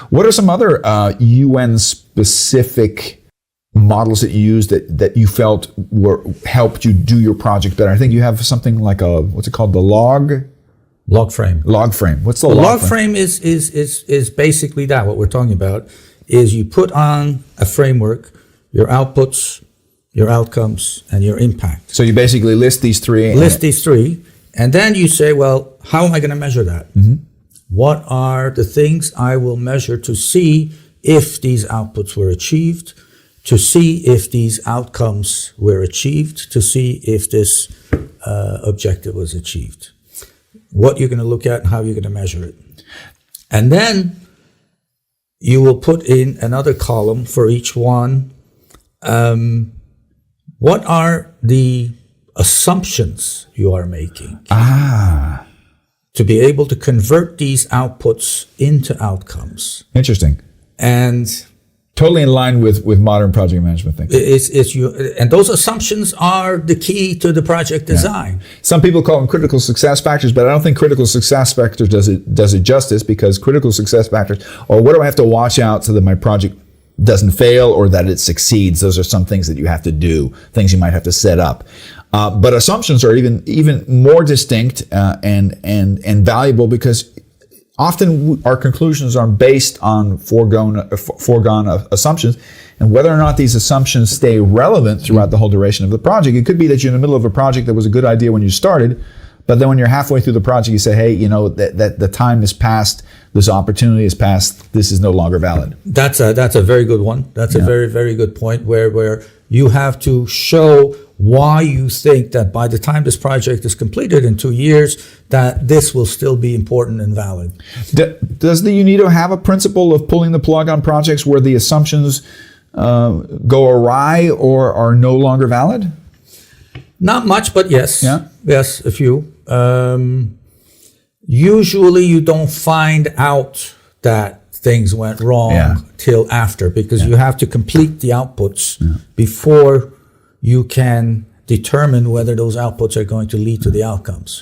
What are some other UN-specific models that you used that you felt helped you do your project better? I think you have something like what's it called? The log frame. What's the log frame? Is basically that. What we're talking about is you put on a framework, your outputs, your outcomes, and your impact. So you basically list these three. And then you say, well, how am I going to measure that? Mm-hmm. What are the things I will measure to see if these outputs were achieved, to see if these outcomes were achieved, to see if this objective was achieved? What you're going to look at and how you're going to measure it. And then you will put in another column for each one. What are the assumptions you are making? To be able to convert these outputs into outcomes. Interesting. And totally in line with modern project management thinking. And those assumptions are the key to the project design. Yeah. Some people call them critical success factors, but I don't think critical success factors does it justice, because critical success factors are what do I have to watch out so that my project doesn't fail or that it succeeds. Those are some things that you have to do, things you might have to set up. But assumptions are even more distinct and valuable, because often our conclusions are based on foregone assumptions, and whether or not these assumptions stay relevant throughout the whole duration of the project. It could be that you're in the middle of a project that was a good idea when you started, but then when you're halfway through the project, you say, hey, that the time is past, this opportunity is past, this is no longer valid. That's a very good one. That's a very, very good point where you have to show why you think that by the time this project is completed in 2 years, that this will still be important and valid. Does the UNIDO have a principle of pulling the plug on projects where the assumptions go awry or are no longer valid? Not much, but yes. Yeah? Yes, a few. Usually you don't find out that things went wrong till after, because you have to complete the outputs before you can determine whether those outputs are going to lead to the outcomes.